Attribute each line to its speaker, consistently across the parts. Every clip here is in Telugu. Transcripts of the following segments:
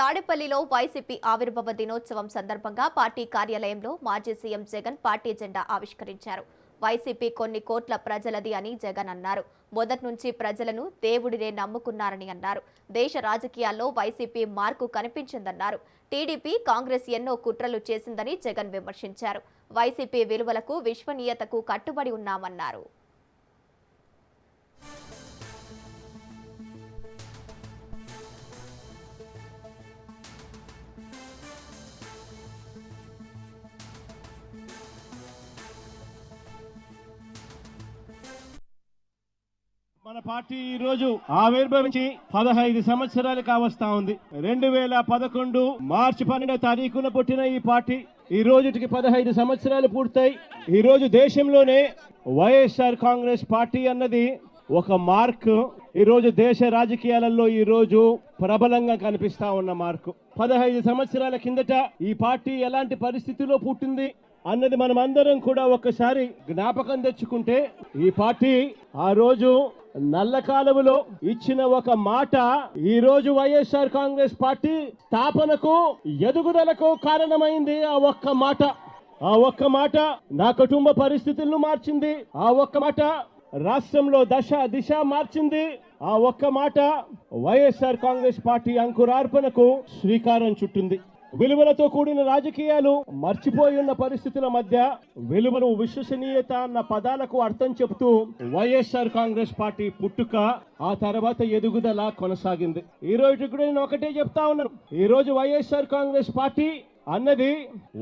Speaker 1: తాడేపల్లిలో వైసీపీ ఆవిర్భావ దినోత్సవం సందర్భంగా పార్టీ కార్యాలయంలో మాజీ సీఎం జగన్ పార్టీ జెండా ఆవిష్కరించారు. వైసీపీ కొన్ని కోట్ల ప్రజలది అని జగన్ అన్నారు. మొదటి నుంచి ప్రజలను దేవుడినే నమ్ముకున్నారని అన్నారు. దేశ రాజకీయాల్లో వైసీపీ మార్కు కనిపించిందన్నారు. టీడీపీ, కాంగ్రెస్ ఎన్నో కుట్రలు చేసిందని జగన్ విమర్శించారు. వైసీపీ విలువలకు, విశ్వనీయతకు కట్టుబడి ఉన్నామన్నారు.
Speaker 2: మన పార్టీ ఈ రోజు ఆవిర్భవించి 15 సంవత్సరాలు కావస్తా ఉంది. 2011 మార్చి 12వ తారీఖున పుట్టిన ఈ పార్టీ ఈ రోజుకి 15 సంవత్సరాలు పూర్తయి ఈ రోజు దేశంలోనే వైఎస్ఆర్ కాంగ్రెస్ పార్టీ అన్నది ఒక మార్క్. ఈ రోజు దేశ రాజకీయాలలో ఈ రోజు ప్రబలంగా కనిపిస్తా ఉన్న మార్కు. 15 సంవత్సరాల కిందట ఈ పార్టీ ఎలాంటి పరిస్థితిలో పుట్టింది అన్నది మనం అందరం కూడా ఒక్కసారి జ్ఞాపకం తెచ్చుకుంటే, ఈ పార్టీ ఆ రోజు నల్ల కాలువలో ఇచ్చిన ఒక మాట ఈ రోజు వైఎస్ఆర్ కాంగ్రెస్ పార్టీ స్థాపనకు, ఎదుగుదలకు కారణమైంది. ఆ ఒక్క మాట నా కుటుంబ పరిస్థితులను మార్చింది. ఆ ఒక్క మాట రాష్ట్రంలో దిశ మార్చింది. ఆ ఒక్క మాట వైఎస్ఆర్ కాంగ్రెస్ పార్టీ అంకురార్పణకు శ్రీకారం చుట్టింది. విలువలతో కూడిన రాజకీయాలు మర్చిపోయి ఉన్న పరిస్థితుల మధ్య విలువలు, విశ్వసనీయత అన్న పదాలకు అర్థం చెబుతూ వైఎస్ఆర్ కాంగ్రెస్ పార్టీ పుట్టుక, ఆ తర్వాత ఎదుగుదల కొనసాగింది. ఈ రోజు కూడా నేను ఒకటే చెప్తా ఉన్నాను. ఈ రోజు వైఎస్ఆర్ కాంగ్రెస్ పార్టీ అన్నది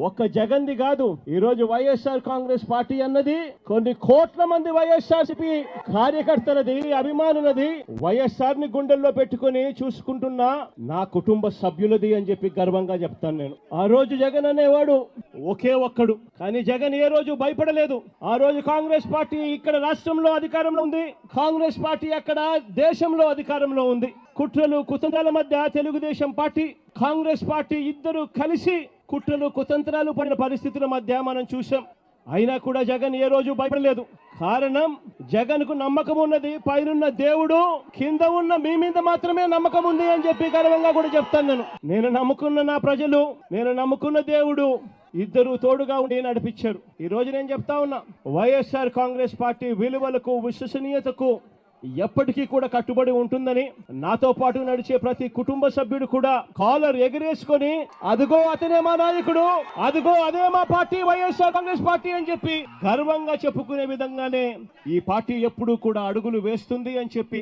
Speaker 2: ఒక జగన్ది కాదు. ఈ రోజు వైఎస్ఆర్ కాంగ్రెస్ పార్టీ అన్నది కొన్ని కోట్ల మంది వైఎస్ఆర్సీపీ కార్యకర్తలది, అభిమానులది, వైఎస్ఆర్ ని గుండెల్లో పెట్టుకుని చూసుకుంటున్న నా కుటుంబ సభ్యులది అని చెప్పి గర్వంగా చెప్తాను నేను. ఆ రోజు జగన్ అనేవాడు ఒకే ఒక్కడు, కానీ జగన్ ఏ రోజు భయపడలేదు. ఆ రోజు కాంగ్రెస్ పార్టీ ఇక్కడ రాష్ట్రంలో అధికారంలో ఉంది, కాంగ్రెస్ పార్టీ అక్కడ దేశంలో అధికారంలో ఉంది. కుట్రలు, కుతంత్రాల మధ్య తెలుగుదేశం పార్టీ, కాంగ్రెస్ పార్టీ ఇద్దరు కలిసి కుట్రలు, కుతంత్రాలు పడిన పరిస్థితుల మధ్య మనం చూసాం. అయినా కూడా జగన్ ఏ రోజు భయపడలేదు. కారణం, జగన్ కు నమ్మకం ఉన్నది పైనున్న దేవుడు, కింద ఉన్న మీ మీద మాత్రమే నమ్మకం ఉంది అని చెప్పి గర్వంగా కూడా చెప్తాను నేను నమ్ముకున్న నా ప్రజలు, నేను నమ్ముకున్న దేవుడు ఇద్దరు తోడుగా ఉండి నడిపించారు. ఈ రోజు నేను చెప్తా ఉన్నా, వైఎస్ఆర్ కాంగ్రెస్ పార్టీ విలువలకు, విశ్వసనీయతకు ఎప్పటికీ కూడా కట్టుబడి ఉంటుందని నాతో పాటు నడిచే ప్రతి కుటుంబ సభ్యుడు కూడా కాలర్ ఎగిరేసుకొని, అదిగో అతనే మా నాయకుడు, అదిగో అదే మా పార్టీ వైఎస్ఆర్ కాంగ్రెస్ పార్టీ అని చెప్పి గర్వంగా చెప్పుకునే విధంగానే ఈ పార్టీ ఎప్పుడూ కూడా అడుగులు వేస్తుంది అని చెప్పి